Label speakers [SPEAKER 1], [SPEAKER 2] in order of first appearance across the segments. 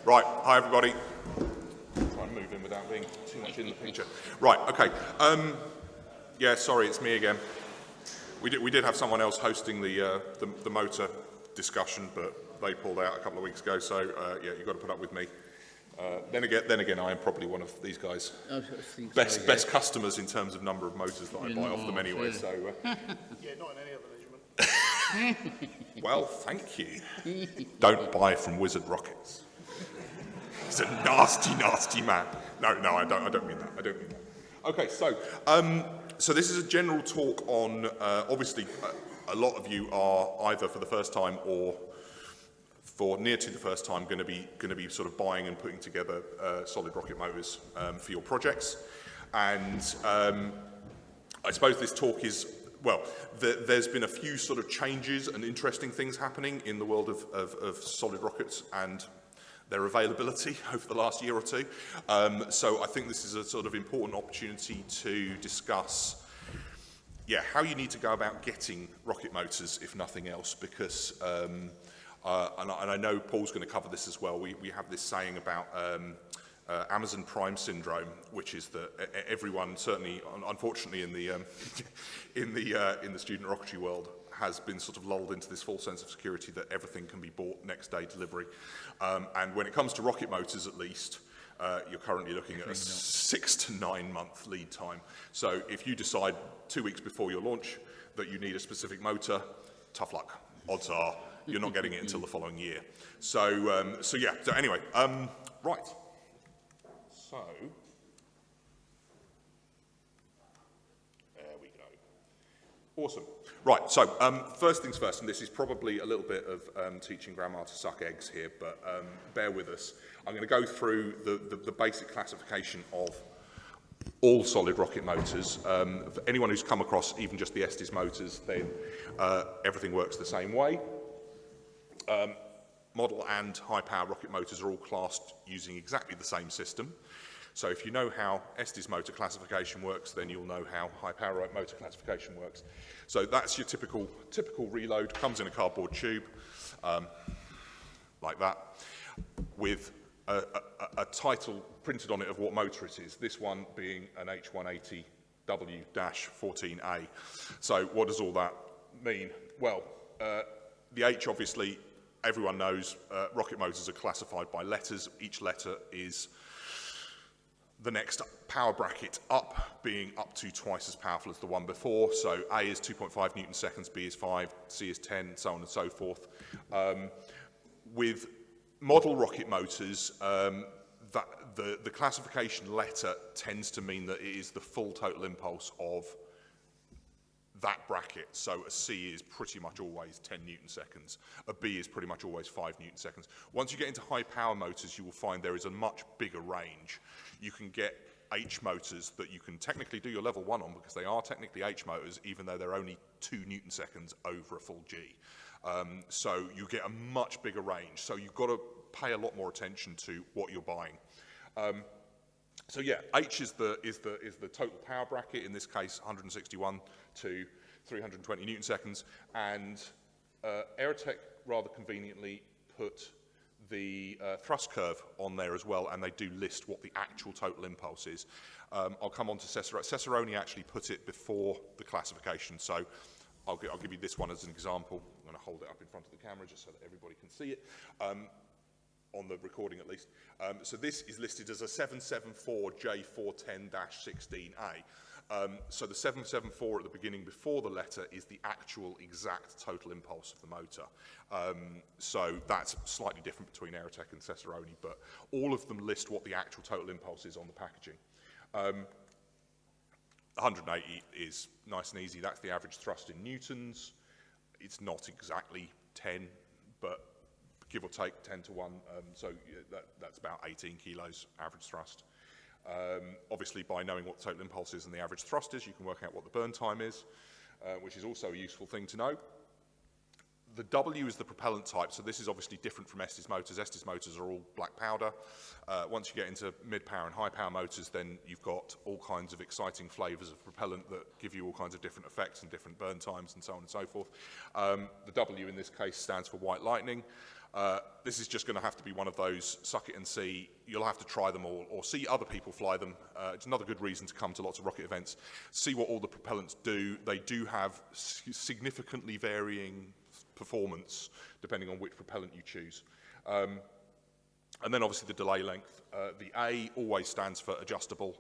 [SPEAKER 1] Right, hi everybody. Try and move in without being too much in the picture. Right, okay. Yeah, sorry, it's me again. We did have someone else hosting the motor discussion, but they pulled out a couple of weeks ago, so yeah, you've got to put up with me. Then again, I am probably one of these guys' best customers in terms of number of motors that I buy off them anyway. So
[SPEAKER 2] yeah, not in any other measurement.
[SPEAKER 1] Well, thank you. Don't buy from Wizard Rockets. He's a nasty, nasty man. No, I don't mean that. I don't mean that. Okay, so this is a general talk on. Obviously, a lot of you are either for the first time or for near to the first time going to be sort of buying and putting together solid rocket motors for your projects, and I suppose this talk is. Well, there's been a few sort of changes and interesting things happening in the world of solid rockets and their availability over the last year or two. So I think this is a sort of important opportunity to discuss, how you need to go about getting rocket motors, if nothing else, because, and I know Paul's going to cover this as well, we have this saying about Amazon Prime syndrome, which is that everyone, certainly, unfortunately, in the student rocketry world, has been sort of lulled into this false sense of security that everything can be bought next day delivery. And when it comes to rocket motors, at least, you're currently looking at a 6 to 9 month lead time. So if you decide 2 weeks before your launch that you need a specific motor, tough luck. Odds are you're not getting it until the following year. So anyway, right. So, there we go. Awesome. Right, so first things first, and this is probably a little bit of teaching grandma to suck eggs here, but bear with us. I'm going to go through the basic classification of all solid rocket motors. For anyone who's come across even just the Estes motors, then everything works the same way. Model and high-power rocket motors are all classed using exactly the same system. So if you know how Estes motor classification works, then you'll know how high-power motor classification works. So that's your typical reload. Comes in a cardboard tube, like that, with a title printed on it of what motor it is. This one being an H180W-14A. So what does all that mean? Well, the H, obviously, everyone knows rocket motors are classified by letters. Each letter is the next power bracket up, being up to twice as powerful as the one before. So A is 2.5 newton seconds, B is 5, C is 10, so on and so forth. With model rocket motors, the classification letter tends to mean that it is the full total impulse of that bracket. So a C is pretty much always 10 newton seconds. A B is pretty much always 5 newton seconds. Once you get into high power motors, you will find there is a much bigger range. You can get H motors that you can technically do your level 1 on because they are technically H motors, even though they're only 2 newton seconds over a full G. So you get a much bigger range. So you've got to pay a lot more attention to what you're buying. So yeah, H is the total power bracket, in this case 161 to 320 newton seconds, and Aerotech rather conveniently put the thrust curve on there as well, and they do list what the actual total impulse is. I'll come on to Cicerone. Cicerone actually put it before the classification, so I'll give you this one as an example. I'm going to hold it up in front of the camera just so that everybody can see it. On the recording at least. So this is listed as a 774J410-16A. So the 774 at the beginning before the letter is the actual exact total impulse of the motor. So that's slightly different between Aerotech and Cicerone, but all of them list what the actual total impulse is on the packaging. 180 is nice and easy. That's the average thrust in newtons. It's not exactly 10, but give or take 10 to 1, so that's about 18 kilos average thrust. Obviously, by knowing what the total impulse is and the average thrust is, you can work out what the burn time is, which is also a useful thing to know. The W is the propellant type, so this is obviously different from Estes motors. Estes motors are all black powder. Once you get into mid-power and high-power motors, then you've got all kinds of exciting flavours of propellant that give you all kinds of different effects and different burn times and so on and so forth. The W in this case stands for white lightning. This is just going to have to be one of those suck it and see. You'll have to try them all or see other people fly them. It's another good reason to come to lots of rocket events. See what all the propellants do. They do have significantly varying performance depending on which propellant you choose. And then obviously the delay length. The A always stands for adjustable.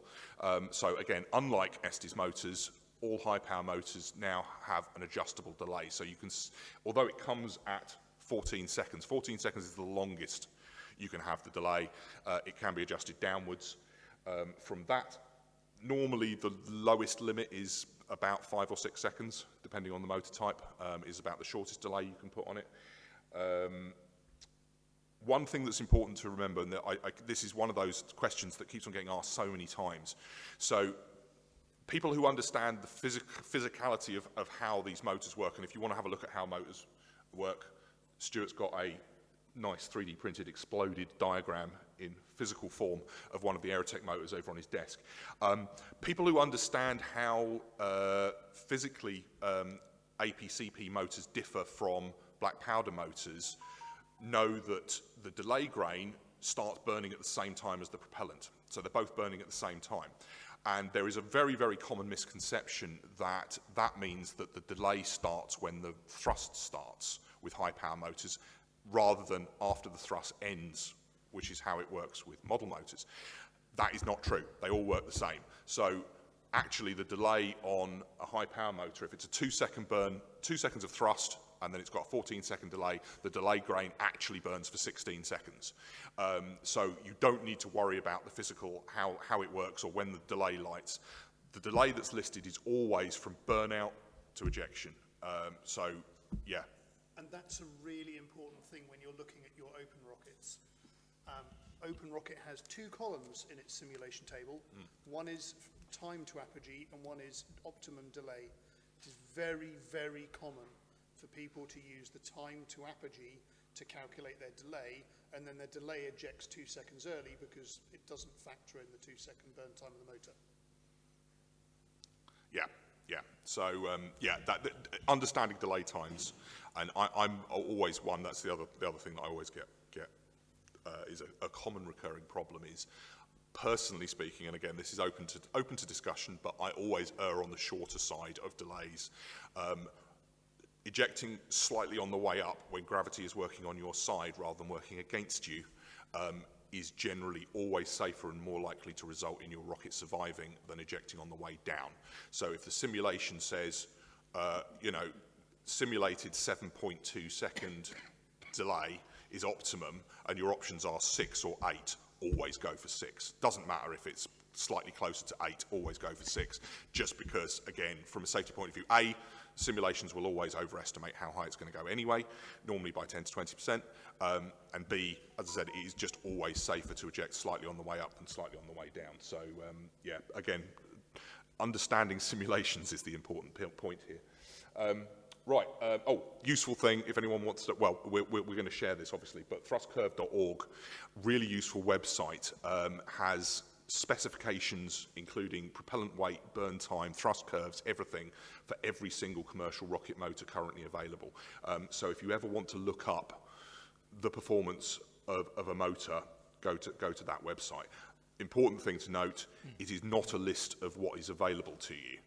[SPEAKER 1] So again, unlike Estes motors, all high power motors now have an adjustable delay. So you can, although it comes at 14 seconds is the longest you can have the delay. It can be adjusted downwards. From that, normally the lowest limit is about 5 or 6 seconds, depending on the motor type, is about the shortest delay you can put on it. One thing that's important to remember, and that this is one of those questions that keeps on getting asked so many times. So people who understand the physicality of how these motors work, and if you want to have a look at how motors work, Stuart's got a nice 3D printed exploded diagram in physical form of one of the Aerotech motors over on his desk. People who understand how physically APCP motors differ from black powder motors know that the delay grain starts burning at the same time as the propellant. So they're both burning at the same time. And there is a very, very common misconception that that means that the delay starts when the thrust starts with high power motors rather than after the thrust ends, which is how it works with model motors. That is not true. They all work the same. So actually the delay on a high power motor, if it's a 2-second burn, 2 seconds of thrust, and then it's got a 14-second delay, the delay grain actually burns for 16 seconds. So you don't need to worry about the physical, how it works or when the delay lights. The delay that's listed is always from burnout to ejection. So, yeah.
[SPEAKER 2] And that's a really important thing when you're looking at your open rockets. Open rocket has 2 columns in its simulation table. One is time to apogee and one is optimum delay. It is very, very common for people to use the time to apogee to calculate their delay, and then their delay ejects 2 seconds early because it doesn't factor in the 2-second burn time of the motor. Yeah. So, understanding delay times, and I'm always one, that's the other thing that I always get is a common recurring problem is, personally speaking, and again, this is open to discussion, but I always err on the shorter side of delays. Ejecting slightly on the way up when gravity is working on your side rather than working against you is generally always safer and more likely to result in your rocket surviving than ejecting on the way down. So if the simulation says, simulated 7.2 second delay is optimum and your options are 6 or 8, always go for 6. Doesn't matter if it's slightly closer to 8, always go for 6. Just because, again, from a safety point of view, A, simulations will always overestimate how high it's going to go anyway, normally by 10 to 20%. And B, as I said, it is just always safer to eject slightly on the way up than slightly on the way down. So, again, understanding simulations is the important point here. Useful thing, if anyone wants to, well, we're going to share this, obviously, but thrustcurve.org, really useful website, has specifications including propellant weight, burn time, thrust curves, everything for every single commercial rocket motor currently available. So if you ever want to look up the performance of a motor, go to that website. Important thing to note, it is not a list of what is available to you.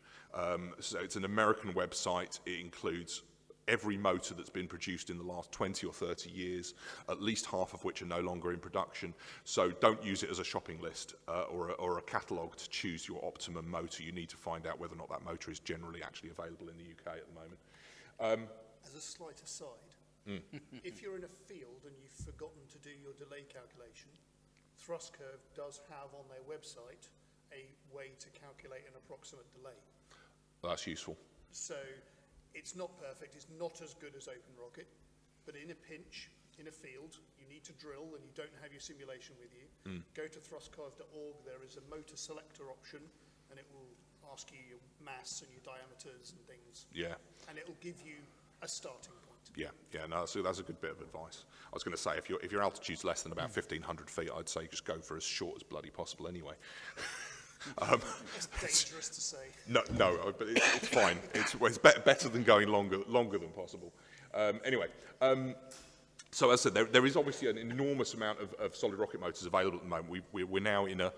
[SPEAKER 2] So it's an American website. It includes every motor that's been produced in the last 20 or 30 years, at least half of which are no longer in production. So don't use it as a shopping list or a catalogue to choose your optimum motor. You need to find out whether or not that motor is generally actually available in the UK at the moment. As a slight aside, if you're in a field and you've forgotten to do your delay calculation, ThrustCurve does have on their website a way to calculate an approximate delay.
[SPEAKER 1] That's useful.
[SPEAKER 2] So it's not perfect, it's not as good as OpenRocket, but in a pinch, in a field, you need to drill and you don't have your simulation with you, go to thrustcurve.org, there is a motor selector option, and it will ask you your mass and your diameters and things. Yeah. And it will give you a starting point.
[SPEAKER 1] No, so that's a good bit of advice. I was going to say, if your altitude's less than about 1,500 feet, I'd say just go for as short as bloody possible anyway.
[SPEAKER 2] It's dangerous to say.
[SPEAKER 1] No, but it's fine. It's better than going longer than possible. So as I said, there is obviously an enormous amount of solid rocket motors available at the moment. We're now in a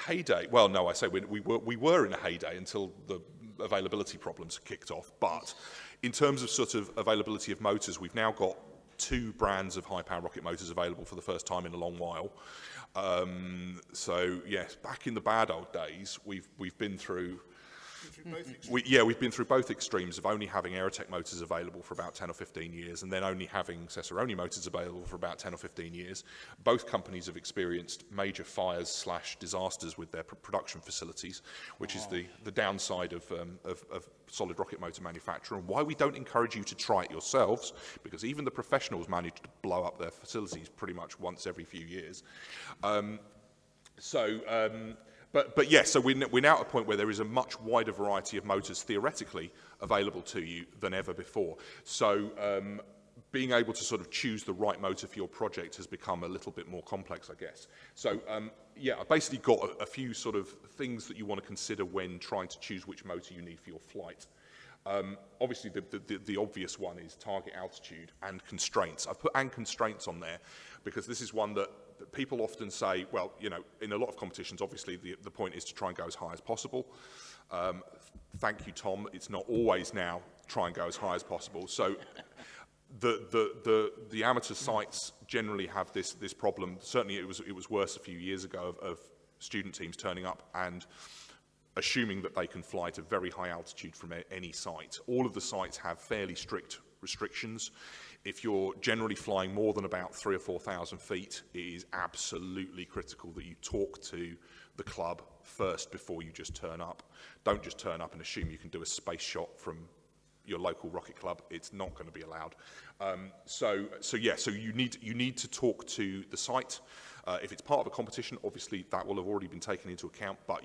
[SPEAKER 1] heyday. Well, no, I say we were in a heyday until the availability problems kicked off. But in terms of sort of availability of motors, we've now got 2 brands of high-power rocket motors available for the first time in a long while. So yes, back in the bad old days, we've been through. We've been through both extremes of only having Aerotech motors available for about 10 or 15 years and then only having Cesaroni motors available for about 10 or 15 years. Both companies have experienced major fires / disasters with their production facilities, which is the downside of solid rocket motor manufacture, and why we don't encourage you to try it yourselves, because even the professionals manage to blow up their facilities pretty much once every few years. But yes, so we're now at a point where there is a much wider variety of motors theoretically available to you than ever before. So being able to sort of choose the right motor for your project has become a little bit more complex, I guess. So yeah, I basically got a few sort of things that you want to consider when trying to choose which motor you need for your flight. Obviously, the obvious one is target altitude and constraints. I've put "and constraints" on there because this is one that people often say, well, you know, in a lot of competitions, obviously, the point is to try and go as high as possible. Thank you, Tom. It's not always now try and go as high as possible. So the amateur sites generally have this problem. Certainly, it was worse a few years ago of student teams turning up and assuming that they can fly to very high altitude from any site. All of the sites have fairly strict restrictions. If you're generally flying more than about 3,000 or 4,000 feet, it is absolutely critical that you talk to the club first before you just turn up. Don't just turn up and assume you can do a space shot from your local rocket club. It's not going to be allowed. So you need to talk to the site. If it's part of a competition, obviously that will have already been taken into account. But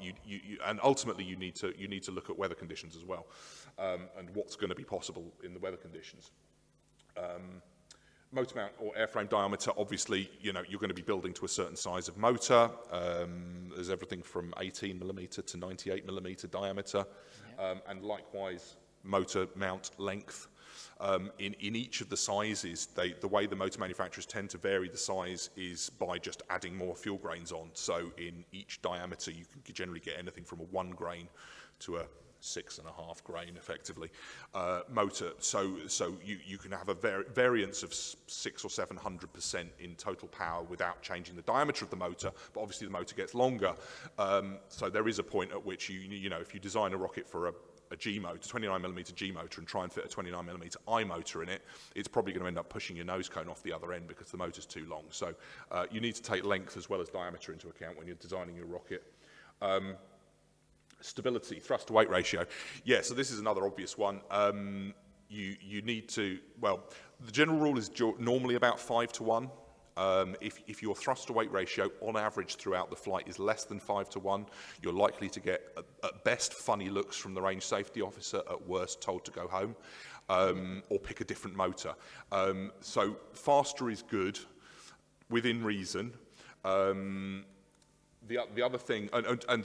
[SPEAKER 1] and ultimately you need to look at weather conditions as well, and what's going to be possible in the weather conditions. Motor mount or airframe diameter, obviously, you know, you're going to be building to a certain size of motor. There's everything from 18 millimeter to 98 millimeter diameter, and likewise motor mount length. In each of the sizes, the way the motor manufacturers tend to vary the size is by just adding more fuel grains on. So in each diameter, you can generally get anything from a 1 grain to a 6.5 grain, effectively, motor. So you can have a variance of 600 or 700% in total power without changing the diameter of the motor. But obviously, the motor gets longer. So there is a point at which you know, if you design a rocket for a G motor, 29 millimeter G motor, and try and fit a 29 millimeter I motor in it, it's probably going to end up pushing your nose cone off the other end because the motor's too long. So you need to take length as well as diameter into account when you're designing your rocket. Stability, thrust to weight ratio. Yeah, so this is another obvious one. You need to, well, the general rule is normally about 5 to 1. If your thrust to weight ratio on average throughout the flight is less than 5 to 1, you're likely to get at best funny looks from the range safety officer, at worst told to go home, or pick a different motor. So faster is good within reason. The other thing, and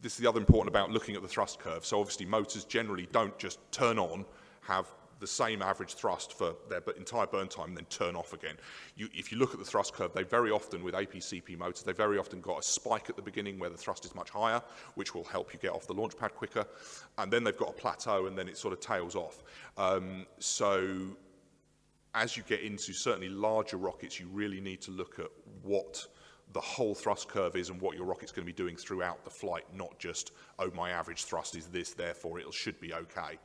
[SPEAKER 1] this is the other important about looking at the thrust curve. So obviously motors generally don't just turn on, have the same average thrust for their entire burn time and then turn off again. If you look at the thrust curve, they very often, with APCP motors, they very often got a spike at the beginning where the thrust is much higher, which will help you get off the launch pad quicker. And then they've got a plateau and then it sort of tails off. So as you get into certainly larger rockets, you really need to look at what the whole thrust curve is and what your rocket's going to be doing throughout the flight, not just, oh, my average thrust is this, therefore it should be okay.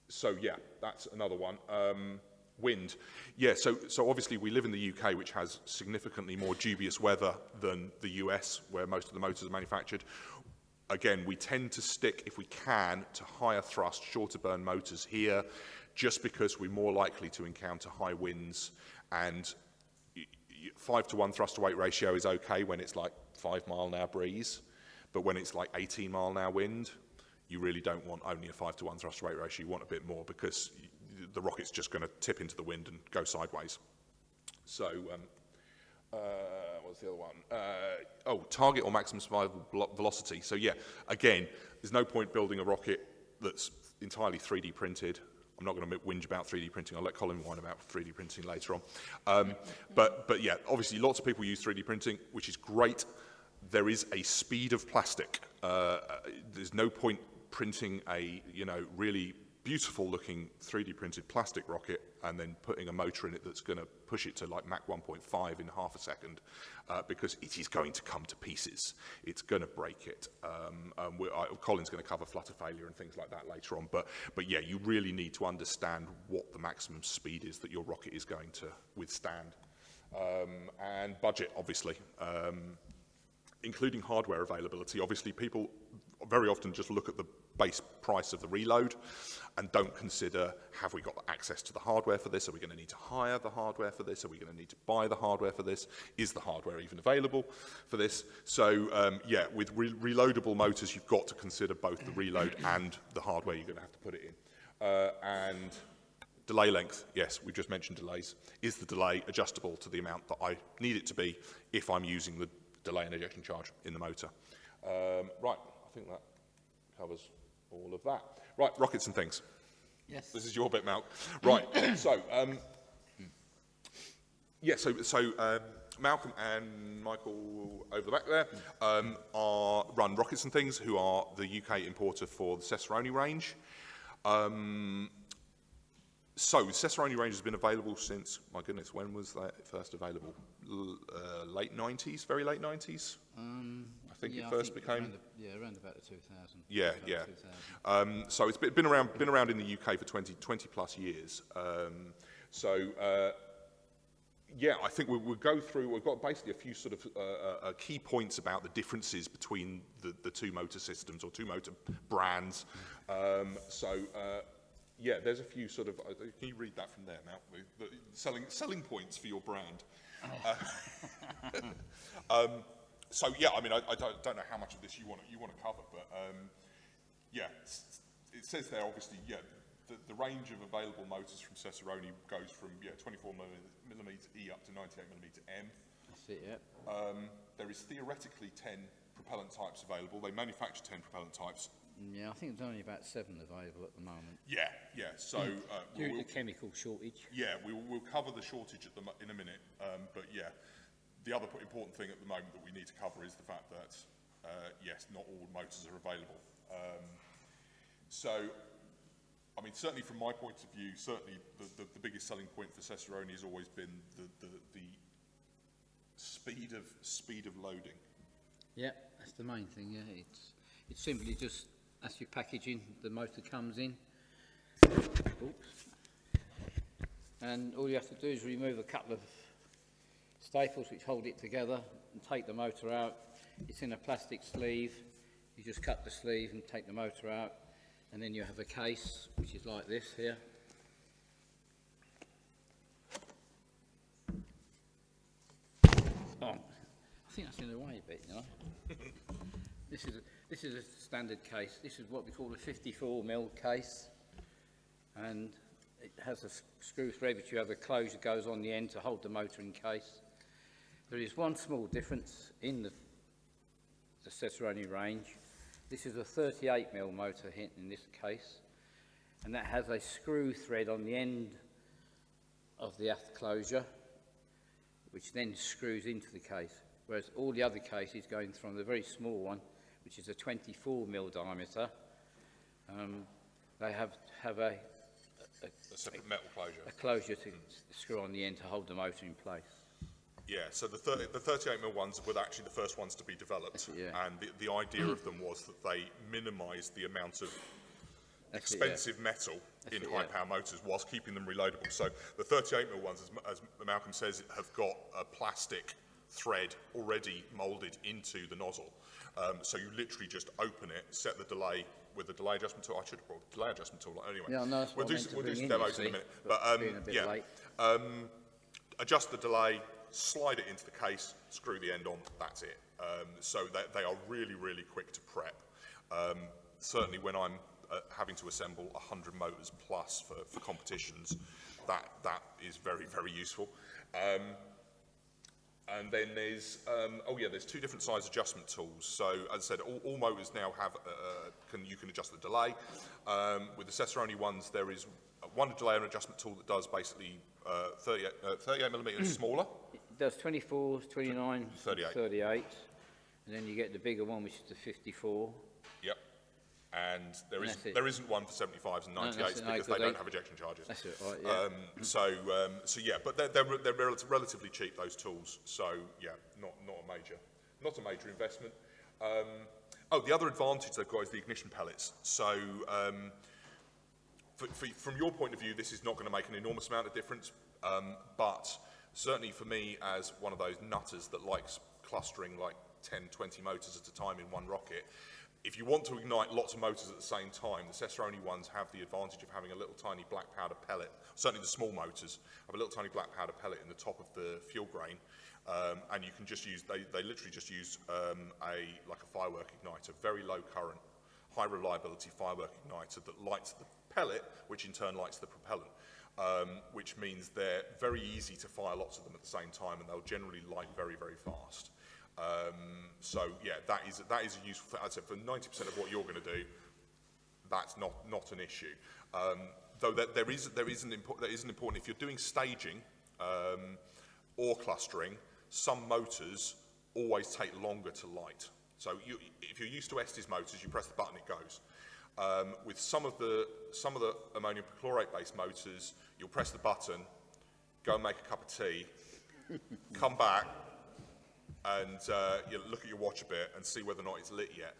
[SPEAKER 1] So yeah, that's another one. Wind. Yeah, so obviously we live in the UK, which has significantly more dubious weather than the US, where most of the motors are manufactured. Again, we tend to stick, if we can, to higher thrust, shorter burn motors here, just because we're more likely to encounter high winds. And 5 to 1 thrust to weight ratio is okay when it's like 5 mile an hour breeze, but when it's like 18 mile an hour wind, you really don't want only a 5 to 1 thrust to weight ratio. You want a bit more because the rocket's just going to tip into the wind and go sideways. So, what's the other one? Target or maximum survival velocity. So yeah, again, there's no point building a rocket that's entirely 3D printed I'm not going to whinge about 3D printing. I'll let Colin whine about 3D printing later on. But yeah, obviously lots of people use 3D printing, which is great. There is a speed of plastic. There's no point printing a really beautiful looking 3D printed plastic rocket and then putting a motor in it that's going to push it to like Mach 1.5 in half a second, because it is going to come to pieces. It's going to break it. Colin's going to cover flutter failure and things like that later on, but yeah, you really need to understand what the maximum speed is that your rocket is going to withstand. And budget, obviously, including hardware availability. Obviously, people very often just look at the base price of the reload and don't consider, have we got access to the hardware for this? Are we going to need to hire the hardware for this? Are we going to need to buy the hardware for this? Is the hardware even available for this? So yeah, with reloadable motors, you've got to consider both the reload and the hardware you're going to have to put it in. And delay length, yes, we just mentioned delays. Is the delay adjustable to the amount that I need it to be if I'm using the delay and ejection charge in the motor? Right, I think that covers all of that. Right, rockets and things.
[SPEAKER 3] Yes.
[SPEAKER 1] This is your bit, Malc. Right, so, yeah, Malcolm and Michael over the back there run Rockets and Things, who are the UK importer for the Cesaroni range. So, the Cesaroni range has been available since, my goodness, when was that first available? Late 90s, very late 90s? I think it first became...
[SPEAKER 3] around about the 2000.
[SPEAKER 1] Yeah,
[SPEAKER 3] about
[SPEAKER 1] yeah.
[SPEAKER 3] 2000.
[SPEAKER 1] So it's been around in the UK for 20 plus years. Yeah, I think we'll go through, we've got basically a few sort of key points about the differences between the two motor systems or two motor brands. Yeah, there's a few sort of, can you read that from there now? The selling points for your brand. So yeah, I mean, I don't know how much of this you want to cover, but yeah, it says there obviously, yeah, the range of available motors from Cesaroni goes from 24mm E up to 98mm M.
[SPEAKER 3] That's it, yeah.
[SPEAKER 1] There is theoretically 10 propellant types available. They manufacture 10 propellant types.
[SPEAKER 3] Yeah, I think there's only about 7 available at the moment.
[SPEAKER 1] Yeah, yeah. So
[SPEAKER 3] due to the chemical shortage.
[SPEAKER 1] Yeah, we'll cover the shortage in a minute. But yeah, the other important thing at the moment that we need to cover is the fact that yes, not all motors are available. So, I mean, certainly from my point of view, certainly the biggest selling point for Cesaroni has always been the speed of loading.
[SPEAKER 3] Yeah, that's the main thing. Yeah, it's simply just as you're packaging, the motor comes in. Oops. And all you have to do is remove a couple of staples which hold it together and take the motor out. It's in a plastic sleeve. You just cut the sleeve and take the motor out, and then you have a case which is like this here. Oh, I think that's in the way a bit, you know. This is a standard case. This is what we call a 54mm case, and it has a screw thread which you have a closure that goes on the end to hold the motor in case. There is one small difference in the Cesaroni range. This is a 38mm motor in this case, and that has a screw thread on the end of the aft closure, which then screws into the case, whereas all the other cases going from the very small one, which is a 24mm diameter, they have a
[SPEAKER 1] separate metal closure.
[SPEAKER 3] A closure to screw on the end to hold the motor in place.
[SPEAKER 1] Yeah, so the 38mm ones were actually the first ones to be developed, and the idea of them was that they minimised the amount of expensive metal in high-power motors whilst keeping them reloadable. So the 38mm ones, as Malcolm says, have got a plastic thread already moulded into the nozzle. So you literally just open it, set the delay with the delay adjustment tool. I should have brought the delay adjustment tool anyway.
[SPEAKER 3] Yeah, no,
[SPEAKER 1] we'll do some demos in a minute. But
[SPEAKER 3] yeah,
[SPEAKER 1] adjust the delay, slide it into the case, screw the end on, that's it. So they are really, really quick to prep. Certainly when I'm having to assemble 100 motors plus for competitions, that is very, very useful.
[SPEAKER 2] And then there's, there's two different size adjustment tools. So as I said, all motors now have, you can adjust the delay. With the Cesaroni ones, there is one delay and adjustment tool that does basically 38 millimeters smaller.
[SPEAKER 3] It does 24, 29,
[SPEAKER 2] 38.
[SPEAKER 3] 38. And then you get the bigger one, which is the 54.
[SPEAKER 2] Yep. And
[SPEAKER 3] And that's it.
[SPEAKER 2] there isn't one for 75s and 98s
[SPEAKER 3] that's it, no,
[SPEAKER 2] because they don't have ejection charges.
[SPEAKER 3] That's it, right, yeah.
[SPEAKER 2] So yeah, but they're relatively cheap, those tools. So yeah, not a major investment. The other advantage they've got is the ignition pellets. So from your point of view, this is not going to make an enormous amount of difference, but certainly for me as one of those nutters that likes clustering like 10, 20 motors at a time in one rocket, if you want to ignite lots of motors at the same time, the Cesaroni ones have the advantage of having a little tiny black powder pellet. Certainly the small motors have a little tiny black powder pellet in the top of the fuel grain, and you can just use, they literally just use like a firework igniter, very low current, high reliability firework igniter that lights the pellet, which in turn lights the propellant, which means they're very easy to fire lots of them at the same time, and they'll generally light very, very fast. So yeah, that is a useful. I'd say for 90% of what you're going to do, that's not an issue. Though there is an important. If you're doing staging or clustering, some motors always take longer to light. So if you're used to Estes motors, you press the button, it goes. With some of the ammonium perchlorate based motors, you'll press the button, go and make a cup of tea, come back, and you look at your watch a bit and see whether or not it's lit yet.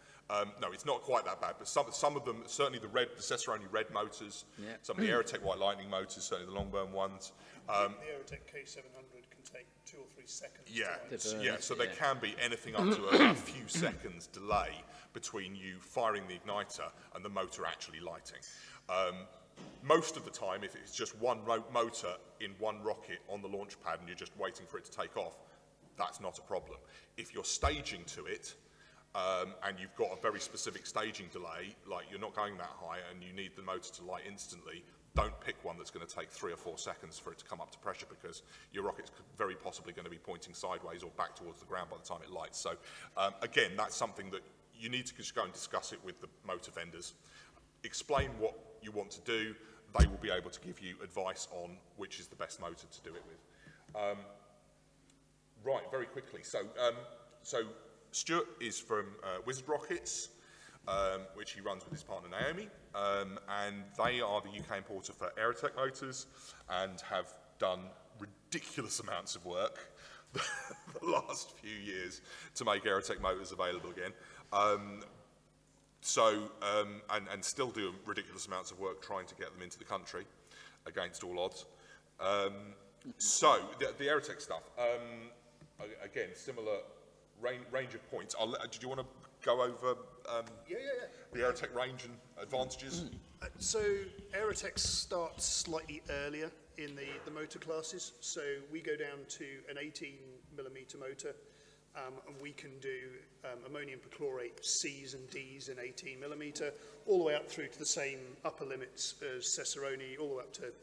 [SPEAKER 2] No, it's not quite that bad, but some of them, certainly the Cesaroni red motors, some of the Aerotech White Lightning motors, certainly the long burn ones.
[SPEAKER 4] The Aerotech K700 can take 2 or 3 seconds.
[SPEAKER 2] So there can be anything up to a few seconds delay between you firing the igniter and the motor actually lighting. Most of the time, if it's just one motor in one rocket on the launch pad and you're just waiting for it to take off, that's not a problem. If you're staging to it, and you've got a very specific staging delay, like you're not going that high and you need the motor to light instantly, don't pick one that's going to take 3 or 4 seconds for it to come up to pressure, because your rocket's very possibly going to be pointing sideways or back towards the ground by the time it lights. So again, that's something that you need to just go and discuss it with the motor vendors. Explain what you want to do. They will be able to give you advice on which is the best motor to do it with. Right, very quickly. So Stuart is from Wizard Rockets, which he runs with his partner Naomi, and they are the UK importer for Aerotech motors and have done ridiculous amounts of work the last few years to make Aerotech motors available again. And still do ridiculous amounts of work trying to get them into the country against all odds. So the Aerotech stuff, again, similar range of points. Did you want to go over the Aerotech range and advantages?
[SPEAKER 4] So Aerotech starts slightly earlier in the motor classes. So we go down to an 18mm motor, and we can do ammonium perchlorate C's and D's in 18mm, all the way up through to the same upper limits as Cesaroni, all the way up to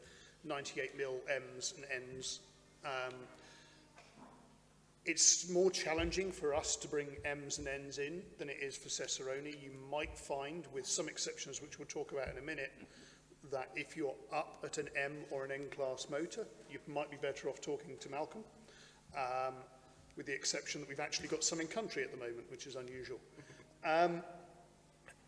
[SPEAKER 4] 98mm M's and N's. It's more challenging for us to bring M's and N's in than it is for Cesaroni. You might find, with some exceptions which we'll talk about in a minute, that if you're up at an M or an N-class motor, you might be better off talking to Malcolm, with the exception that we've actually got some in country at the moment, which is unusual.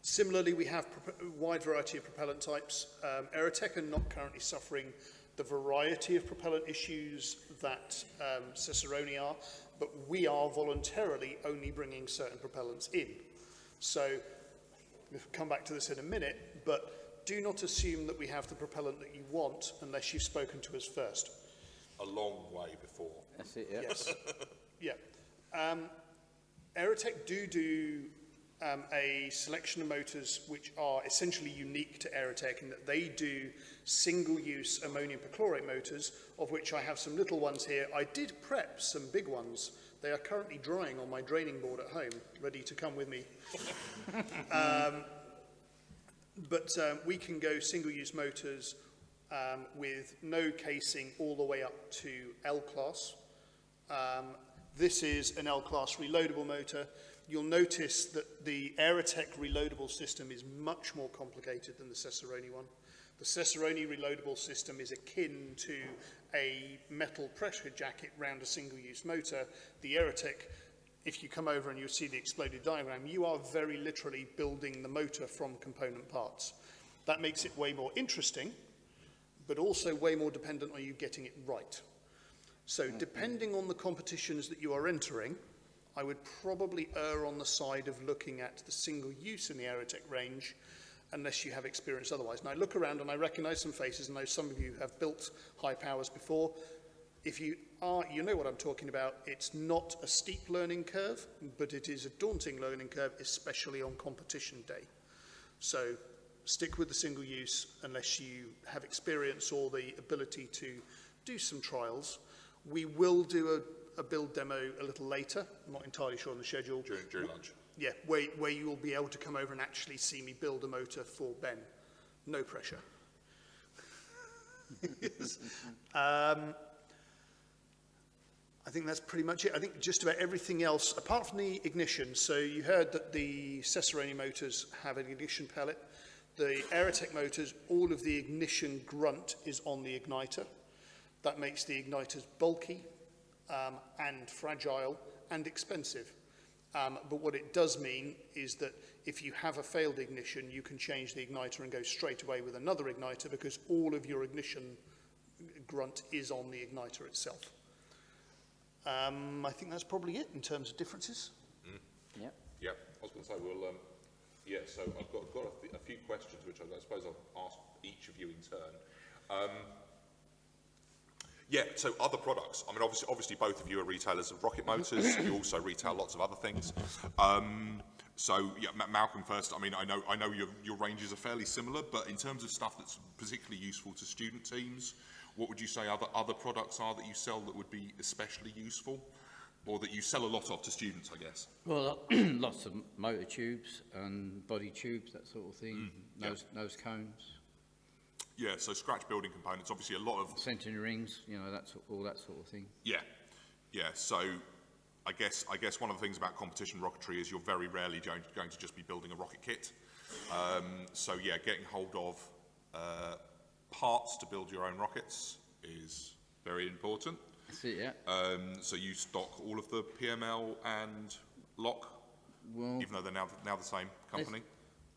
[SPEAKER 4] Similarly, we have a wide variety of propellant types. Aerotech are not currently suffering the variety of propellant issues that Cesaroni are, but we are voluntarily only bringing certain propellants in. So we'll come back to this in a minute, but do not assume that we have the propellant that you want unless you've spoken to us first.
[SPEAKER 2] A long way before.
[SPEAKER 3] That's it, yeah.
[SPEAKER 4] Yes. Yeah. Aerotech do a selection of motors which are essentially unique to Aerotech in that they do single-use ammonium perchlorate motors, of which I have some little ones here. I did prep some big ones. They are currently drying on my draining board at home, ready to come with me. But we can go single-use motors with no casing all the way up to L class. This is an L-class reloadable motor. You'll notice that the Aerotech reloadable system is much more complicated than the Cicerone one. The Cicerone reloadable system is akin to a metal pressure jacket round a single-use motor. The Aerotech, if you come over and you see the exploded diagram, you are very literally building the motor from component parts. That makes it way more interesting, but also way more dependent on you getting it right. So depending on the competitions that you are entering, I would probably err on the side of looking at the single use in the Aerotech range, unless you have experience otherwise. And I look around and I recognize some faces, and I know some of you have built high powers before. If you are, you know what I'm talking about. It's not a steep learning curve, but it is a daunting learning curve, especially on competition day. So stick with the single use unless you have experience or the ability to do some trials. We will do a build demo a little later. I'm not entirely sure on the schedule.
[SPEAKER 2] During lunch.
[SPEAKER 4] Yeah, where you will be able to come over and actually see me build a motor for Ben. No pressure. I think that's pretty much it. I think just about everything else, apart from the ignition, so you heard that the Cicerone motors have an ignition pellet. The Aerotech motors, all of the ignition grunt is on the igniter. That makes the igniters bulky and fragile and expensive. But what it does mean is that if you have a failed ignition, you can change the igniter and go straight away with another igniter because all of your ignition grunt is on the igniter itself. I think that's probably it in terms of differences.
[SPEAKER 3] Yep.
[SPEAKER 2] Yeah, I was going to say, well, yeah, so I've got a few questions which I suppose I'll ask each of you in turn. Yeah, so other products. I mean, obviously both of you are retailers of rocket motors. You also retail lots of other things. So yeah, Malcolm first. I mean, I know your ranges are fairly similar, but in terms of stuff that's particularly useful to student teams, what would you say other products are that you sell that would be especially useful, or that you sell a lot of to students, I guess?
[SPEAKER 3] Well, lots of motor tubes and body tubes, that sort of thing. Nose cones.
[SPEAKER 2] Yeah, so scratch building components, obviously a lot of...
[SPEAKER 3] Centering rings, you know, all that sort of thing.
[SPEAKER 2] Yeah, yeah, so I guess one of the things about competition rocketry is you're very rarely going to just be building a rocket kit. So yeah, getting hold of parts to build your own rockets is very important.
[SPEAKER 3] That's it, yeah.
[SPEAKER 2] So you stock all of the PML and LOC,
[SPEAKER 3] Well,
[SPEAKER 2] even though they're now the same company?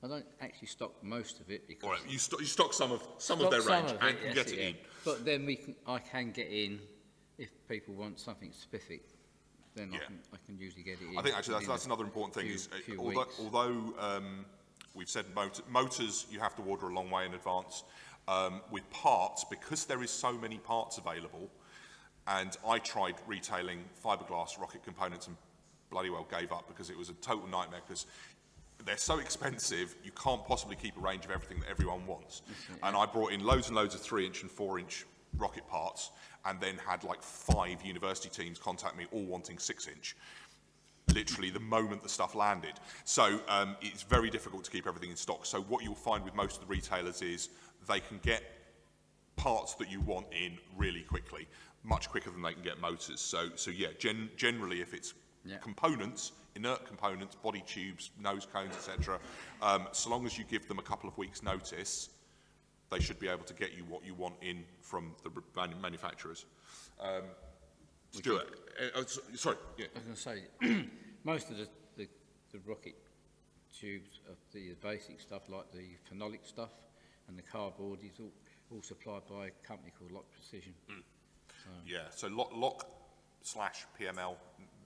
[SPEAKER 3] I don't actually stock most of it because...
[SPEAKER 2] All right, you stock some of their range and can get it in.
[SPEAKER 3] But then I can get in if people want something specific. Then I can usually get it in.
[SPEAKER 2] I think actually that's another important thing. Although we've said motors you have to order a long way in advance. With parts, because there is so many parts available, and I tried retailing fiberglass rocket components and bloody well gave up because it was a total nightmare because they're so expensive, you can't possibly keep a range of everything that everyone wants. And I brought in loads and loads of 3-inch and 4-inch rocket parts, and then had like 5 university teams contact me, all wanting 6-inch. Literally the moment the stuff landed. So it's very difficult to keep everything in stock. So what you'll find with most of the retailers is they can get parts that you want in really quickly, much quicker than they can get motors. So yeah, generally if it's components, inert components, body tubes, nose cones, etc. So long as you give them a couple of weeks' notice, they should be able to get you what you want in from the manufacturers. Stuart, sorry. Yeah.
[SPEAKER 3] I was going to say, most of the rocket tubes of the basic stuff, like the phenolic stuff and the cardboard, is all supplied by a company called Lock Precision.
[SPEAKER 2] Yeah, so Lock/PML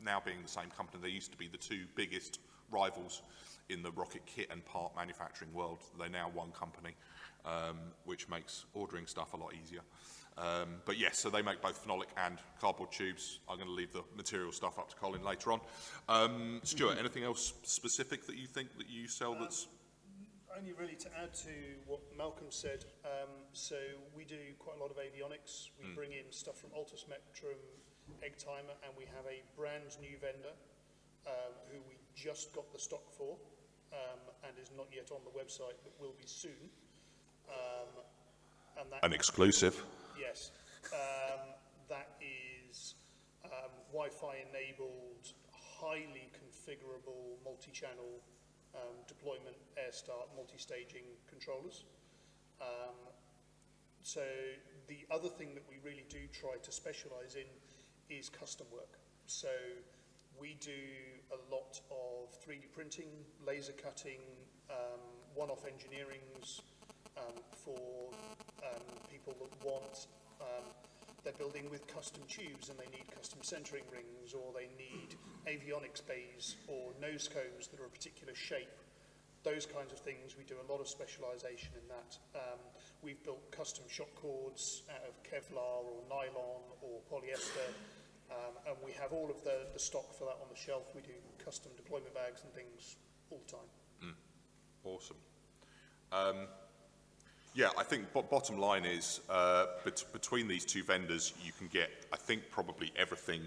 [SPEAKER 2] now being the same company, they used to be the two biggest rivals in the rocket kit and part manufacturing world. They're now one company, which makes ordering stuff a lot easier. But yes, so they make both phenolic and cardboard tubes. I'm going to leave the material stuff up to Colin later on. Stuart, anything else specific that you think that you sell that's...
[SPEAKER 4] Only really to add to what Malcolm said, so we do quite a lot of avionics. We bring in stuff from Ultraspectrum, Egg Timer, and we have a brand new vendor who we just got the stock for and is not yet on the website, but will be soon. And that
[SPEAKER 2] An exclusive.
[SPEAKER 4] Yes. That is Wi-Fi enabled, highly configurable multi-channel deployment, air start, multi-staging controllers. So the other thing that we really do try to specialize in is custom work. So we do a lot of 3D printing, laser cutting, one-off engineerings for people that want, they're building with custom tubes and they need custom centering rings, or they need avionics bays or nose cones that are a particular shape. Those kinds of things, we do a lot of specialization in that. We've built custom shock cords out of Kevlar or nylon or polyester, and we have all of the stock for that on the shelf. We do custom deployment bags and things all the time.
[SPEAKER 2] Awesome. Yeah, I think bottom line is between these two vendors, you can get, I think, probably everything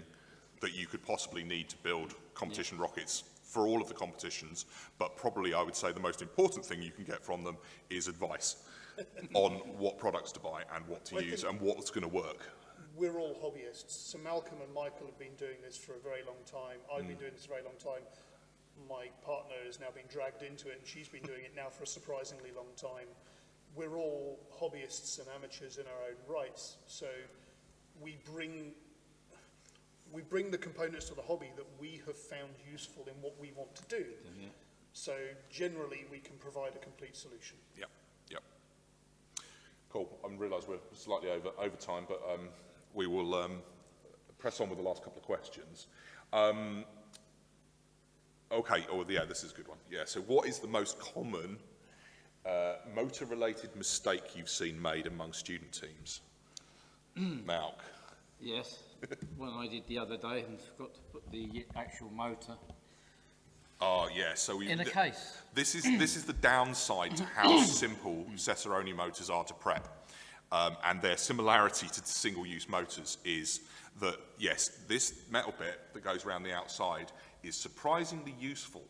[SPEAKER 2] that you could possibly need to build competition rockets for all of the competitions, but probably I would say the most important thing you can get from them is advice on what products to buy and what to use and what's going to work.
[SPEAKER 4] We're all hobbyists. So Malcolm and Michael have been doing this for a very long time. I've been doing this a very long time. My partner has now been dragged into it, and she's been doing it now for a surprisingly long time. We're all hobbyists and amateurs in our own rights, so we bring the components to the hobby that we have found useful in what we want to do. So generally, we can provide a complete solution.
[SPEAKER 2] Yep. Cool. I realise we're slightly over time, but we will press on with the last couple of questions. Okay. Oh, yeah, this is a good one. Yeah. So, what is the most common motor-related mistake you've seen made among student teams? Malk.
[SPEAKER 3] Yes, one I did the other day and forgot to put the actual motor
[SPEAKER 2] Oh, yeah. So
[SPEAKER 3] in a case.
[SPEAKER 2] This is the downside to how simple Cesaroni motors are to prep, and their similarity to single-use motors is that yes, this metal bit that goes around the outside is surprisingly useful.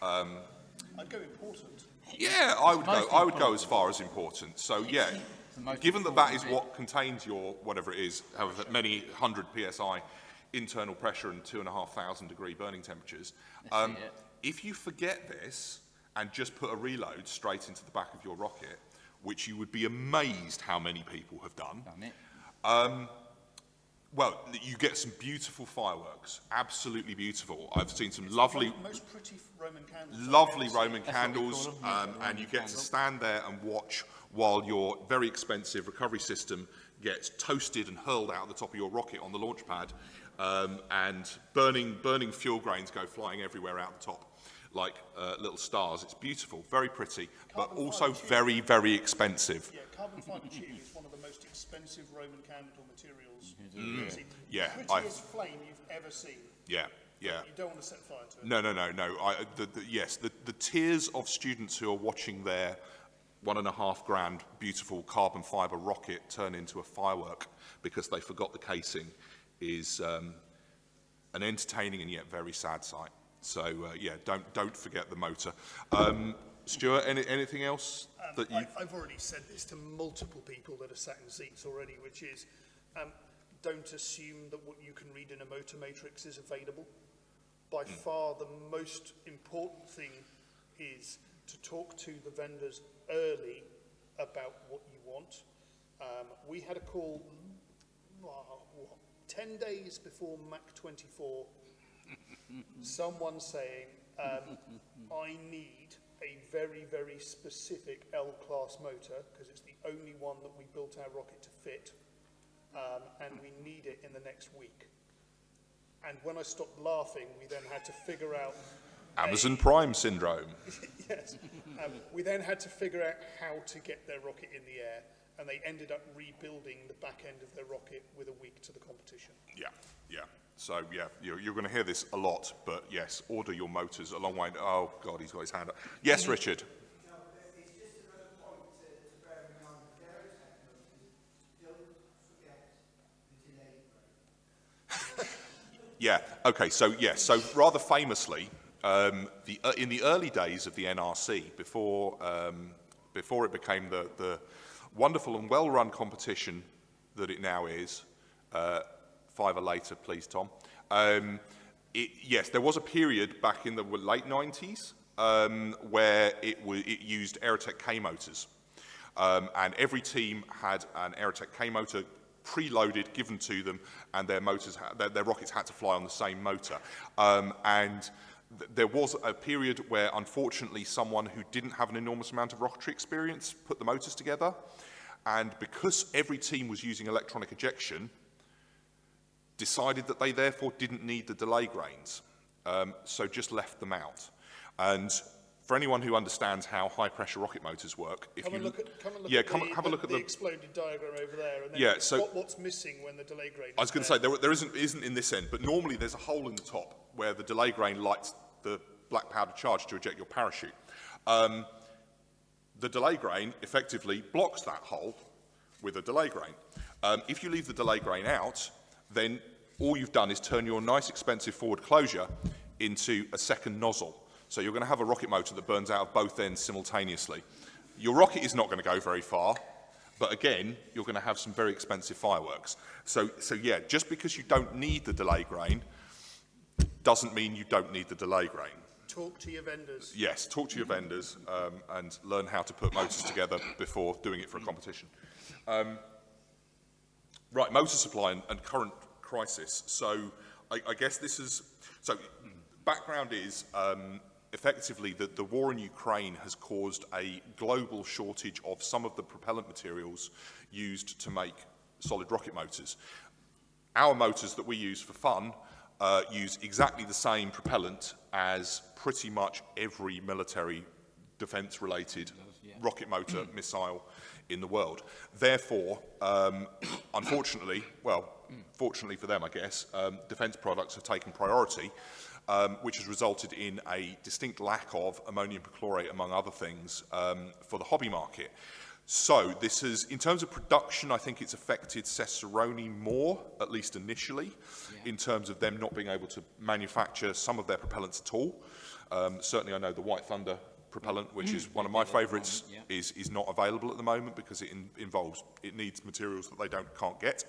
[SPEAKER 4] I'd go important.
[SPEAKER 2] Yeah, I would go as far as important. So yeah, given that is what contains your whatever it is, however many 100 psi internal pressure and 2,500 degree burning temperatures, if you forget this and just put a reload straight into the back of your rocket, which you would be amazed how many people have done, well, you get some beautiful fireworks, absolutely beautiful. I've seen some lovely,
[SPEAKER 4] most pretty Roman candles.
[SPEAKER 2] lovely Roman candles, and you get to stand there and watch while your very expensive recovery system gets toasted and hurled out of the top of your rocket on the launch pad, and burning fuel grains go flying everywhere out the top like little stars. It's beautiful, very pretty, but also very, very expensive.
[SPEAKER 4] Yeah, carbon fibre tube is one of the most expensive Roman candle materials.
[SPEAKER 2] Yeah,
[SPEAKER 4] the prettiest flame you've ever seen.
[SPEAKER 2] Yeah.
[SPEAKER 4] You don't want to set fire to it.
[SPEAKER 2] No. Yes, the tears of students who are watching their $1,500 beautiful carbon fibre rocket turn into a firework because they forgot the casing is an entertaining and yet very sad sight. So yeah, don't forget the motor. Stuart, anything else that you?
[SPEAKER 4] I've already said this to multiple people that are sat in seats already, which is don't assume that what you can read in a motor matrix is available. By far the most important thing is to talk to the vendors early about what you want. We had a call 10 days before Mach 24, someone saying, I need a very, very specific L-class motor because it's the only one that we built our rocket to fit, and we need it in the next week. And when I stopped laughing, we then had to figure out...
[SPEAKER 2] Amazon Prime syndrome.
[SPEAKER 4] Yes. We then had to figure out how to get their rocket in the air, and they ended up rebuilding the back end of their rocket with a week to the competition.
[SPEAKER 2] Yeah. So yeah, you're going to hear this a lot, but yes, order your motors a long way. Oh God, he's got his hand up. Yes, Richard.
[SPEAKER 5] It's just another point to bear in mind. Don't forget the delay.
[SPEAKER 2] Yeah. Okay. So rather famously, in the early days of the NRC, before it became the wonderful and well-run competition that it now is, fiver later, please, Tom. Yes, there was a period back in the late 90s where it used Aerotech K motors. And every team had an Aerotech K motor preloaded, given to them, and their rockets had to fly on the same motor. There was a period where, unfortunately, someone who didn't have an enormous amount of rocketry experience put the motors together. And because every team was using electronic ejection, decided that they therefore didn't need the delay grains, so just left them out. And for anyone who understands how high-pressure rocket motors work,
[SPEAKER 4] Have a look at the exploded diagram over there, and then what's missing when the delay grain
[SPEAKER 2] I was going to say, there isn't in this end, but normally there's a hole in the top where the delay grain lights the black powder charge to eject your parachute. The delay grain effectively blocks that hole with a delay grain. If you leave the delay grain out, then all you've done is turn your nice expensive forward closure into a second nozzle. So you're going to have a rocket motor that burns out of both ends simultaneously. Your rocket is not going to go very far, but again, you're going to have some very expensive fireworks. So yeah, just because you don't need the delay grain doesn't mean you don't need the delay grain.
[SPEAKER 4] Talk to your vendors.
[SPEAKER 2] Yes, talk to your vendors and learn how to put motors together before doing it for a competition. Right, motor supply and current crisis. So I guess this is... So background is effectively that the war in Ukraine has caused a global shortage of some of the propellant materials used to make solid rocket motors. Our motors that we use for fun use exactly the same propellant as pretty much every military defence-related rocket motor missile in the world. Therefore, unfortunately, well, fortunately for them, I guess, defence products have taken priority, which has resulted in a distinct lack of ammonium perchlorate, among other things, for the hobby market. So this is, in terms of production, I think it's affected Cesaroni more, at least initially, in terms of them not being able to manufacture some of their propellants at all. Certainly I know the White Thunder propellant, which is one of my favourites, is not available at the moment because it needs materials that they can't get,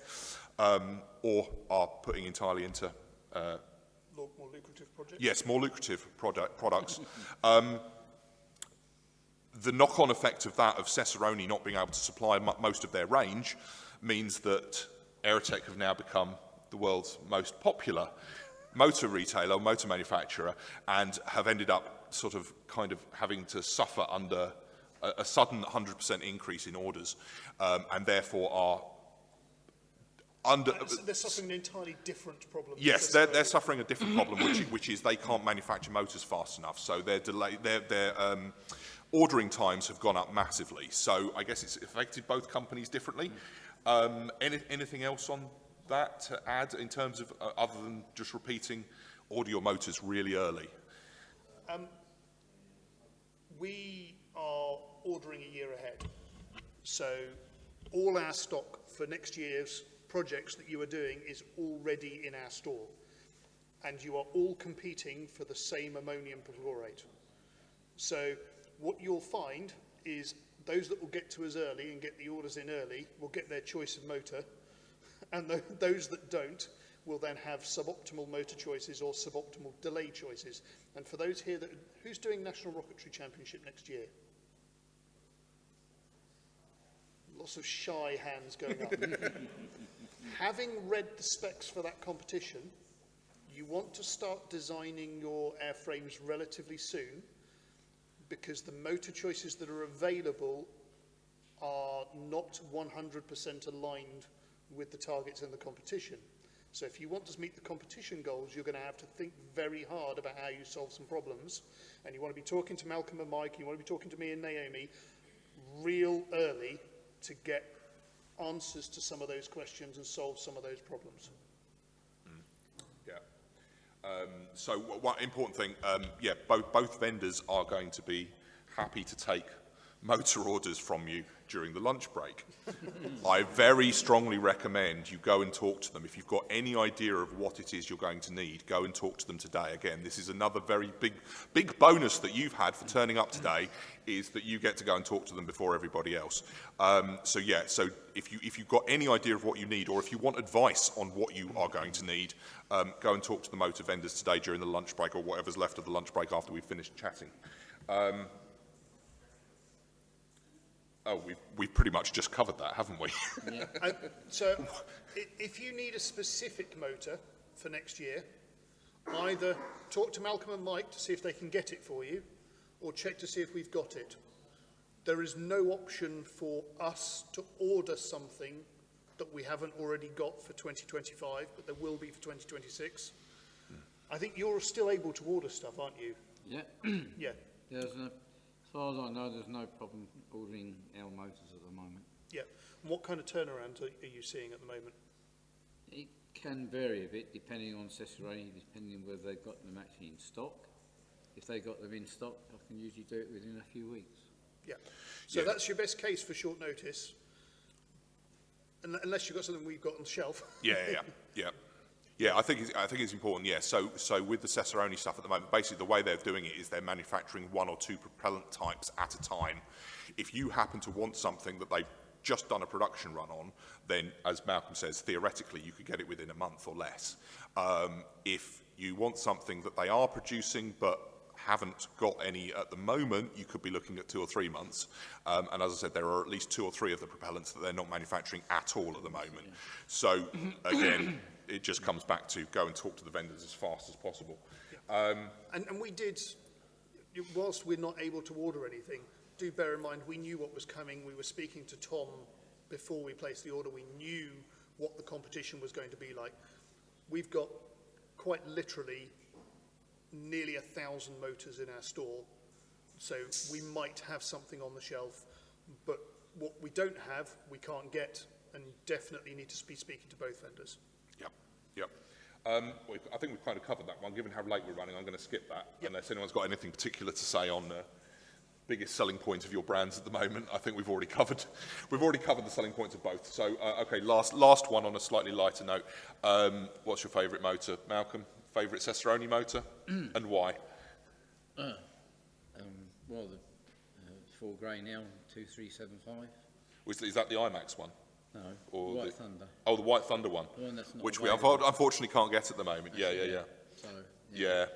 [SPEAKER 2] or are putting entirely into...
[SPEAKER 4] more lucrative projects?
[SPEAKER 2] Yes, more lucrative products. The knock-on effect of that, of Cesaroni not being able to supply most of their range, means that Aerotech have now become the world's most popular motor retailer, motor manufacturer, and have ended up sort of kind of having to suffer under a sudden 100% increase in orders, and therefore are under...
[SPEAKER 4] they're suffering an entirely different problem.
[SPEAKER 2] Yes, they're suffering a different problem, which is they can't manufacture motors fast enough, so their ordering times have gone up massively. So I guess it's affected both companies differently. Anything else on that to add in terms of, other than just repeating, order your motors really early?
[SPEAKER 4] We are ordering a year ahead. So all our stock for next year's projects that you are doing is already in our store. And you are all competing for the same ammonium perchlorate. So what you'll find is those that will get to us early and get the orders in early will get their choice of motor, and those that don't will then have suboptimal motor choices or suboptimal delay choices. And for those here, who's doing National Rocketry Championship next year? Lots of shy hands going up. Having read the specs for that competition, you want to start designing your airframes relatively soon, because the motor choices that are available are not 100% aligned with the targets in the competition. So if you want to meet the competition goals, you're going to have to think very hard about how you solve some problems. And you want to be talking to Malcolm and Mike, and you want to be talking to me and Naomi real early to get answers to some of those questions and solve some of those problems.
[SPEAKER 2] So one important thing, both vendors are going to be happy to take motor orders from you during the lunch break. I very strongly recommend you go and talk to them. If you've got any idea of what it is you're going to need, go and talk to them today. Again, this is another very big bonus that you've had for turning up today, is that you get to go and talk to them before everybody else. So if you've got any idea of what you need, or if you want advice on what you are going to need, go and talk to the motor vendors today during the lunch break, or whatever's left of the lunch break after we've finished chatting. We've pretty much just covered that, haven't we?
[SPEAKER 3] Yeah.
[SPEAKER 4] So if you need a specific motor for next year, either talk to Malcolm and Mike to see if they can get it for you, or check to see if we've got it. There is no option for us to order something that we haven't already got for 2025, but there will be for 2026. I think you're still able to order stuff, aren't you?
[SPEAKER 3] Yeah.
[SPEAKER 4] Yeah.
[SPEAKER 3] As far as I know, there's no problem ordering our motors at the moment.
[SPEAKER 4] Yeah. And what kind of turnaround are you seeing at the moment?
[SPEAKER 3] It can vary a bit depending on Cicerone, depending on whether they've got them actually in stock. If they got them in stock, I can usually do it within a few weeks.
[SPEAKER 4] Yeah. So that's your best case for short notice, unless you've got something we've got on the shelf.
[SPEAKER 2] Yeah, I think it's important. Yeah, so with the Cicerone stuff at the moment, basically the way they're doing it is they're manufacturing 1 or 2 propellant types at a time. If you happen to want something that they've just done a production run on, then, as Malcolm says, theoretically you could get it within a month or less. If you want something that they are producing but haven't got any at the moment, you could be looking at 2 or 3 months. And as I said, there are at least 2 or 3 of the propellants that they're not manufacturing at all at the moment. So again, it just comes back to go and talk to the vendors as fast as possible.
[SPEAKER 4] And we did, whilst we're not able to order anything, do bear in mind we knew what was coming. We were speaking to Tom before we placed the order. We knew what the competition was going to be like. We've got quite literally nearly 1,000 motors in our store, so we might have something on the shelf, but what we don't have, we can't get, and definitely need to be speaking to both vendors.
[SPEAKER 2] Yep. I think we've kind of covered that one. Given how late we're running, I'm going to skip that, unless anyone's got anything particular to say on the biggest selling point of your brands at the moment. I think we've already covered the selling points of both. So, okay, last one on a slightly lighter note. What's your favourite motor, Malcolm? Favourite Cicerone motor, and why?
[SPEAKER 3] Well, the 4 grain L 2375.
[SPEAKER 2] Is that the IMAX one?
[SPEAKER 3] No,
[SPEAKER 2] Or
[SPEAKER 3] White Thunder.
[SPEAKER 2] Oh, the White Thunder one,
[SPEAKER 3] The one that's not
[SPEAKER 2] which we
[SPEAKER 3] available.
[SPEAKER 2] unfortunately can't get at the moment. Yeah.
[SPEAKER 3] So,
[SPEAKER 2] Yeah.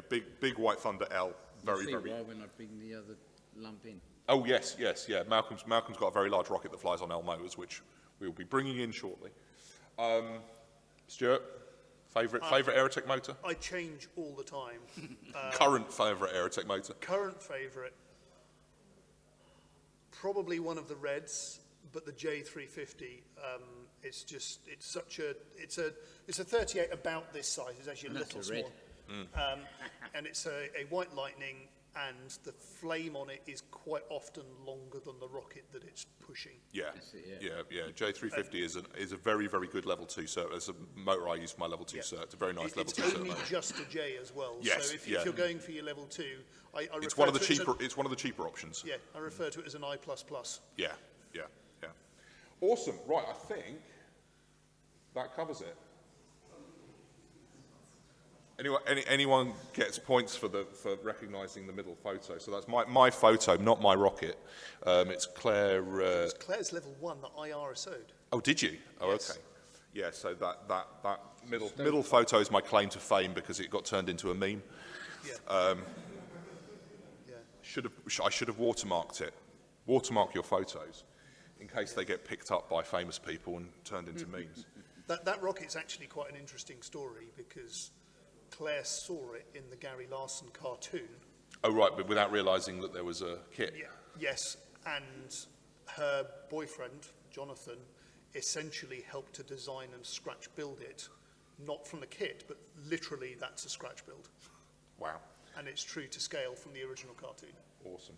[SPEAKER 2] Big White Thunder L.
[SPEAKER 3] You'll see why when I bring the other lump in.
[SPEAKER 2] Oh yes. Malcolm's got a very large rocket that flies on L motors, which we will be bringing in shortly. Stuart, favourite Aerotech motor?
[SPEAKER 4] I change all the time.
[SPEAKER 2] Current favourite Aerotech motor?
[SPEAKER 4] Current favourite, probably one of the Reds, but the J350. It's a 38 about this size. It's actually a
[SPEAKER 3] And that's
[SPEAKER 4] little
[SPEAKER 3] a
[SPEAKER 4] small.
[SPEAKER 3] red.
[SPEAKER 4] And it's a white lightning, and the flame on it is quite often longer than the rocket that it's pushing.
[SPEAKER 2] Yeah.
[SPEAKER 3] That's it,
[SPEAKER 2] Yeah. J350 is a very, very good level 2 cert. It's a motor I use for my level 2 cert. It's a very nice level 2
[SPEAKER 4] It's
[SPEAKER 2] cert.
[SPEAKER 4] only
[SPEAKER 2] motor.
[SPEAKER 4] just a J as well.
[SPEAKER 2] Yes,
[SPEAKER 4] So if
[SPEAKER 2] yeah.
[SPEAKER 4] you're going for your level 2, I
[SPEAKER 2] It's
[SPEAKER 4] refer
[SPEAKER 2] one of the
[SPEAKER 4] to it as
[SPEAKER 2] cheaper. It's one of the cheaper options.
[SPEAKER 4] I refer to it as an I++.
[SPEAKER 2] Yeah. Awesome. Right, I think that covers it. Anyone gets points for recognising the middle photo. So that's my photo, not my rocket. It's Claire.
[SPEAKER 4] It's Claire's level 1 that I RSO'd.
[SPEAKER 2] Oh, did you? Oh,
[SPEAKER 4] Yes.
[SPEAKER 2] okay. Yeah. So that middle photo is my claim to fame because it got turned into a meme.
[SPEAKER 4] Yeah.
[SPEAKER 2] I should have watermarked it. Watermark your photos in case they get picked up by famous people and turned into memes.
[SPEAKER 4] That rocket's actually quite an interesting story because Claire saw it in the Gary Larson cartoon.
[SPEAKER 2] Oh, right, but without realising that there was a kit.
[SPEAKER 4] Yeah. Yes, and her boyfriend, Jonathan, essentially helped to design and scratch build it, not from the kit, but literally that's a scratch build.
[SPEAKER 2] Wow.
[SPEAKER 4] And it's true to scale from the original cartoon.
[SPEAKER 2] Awesome.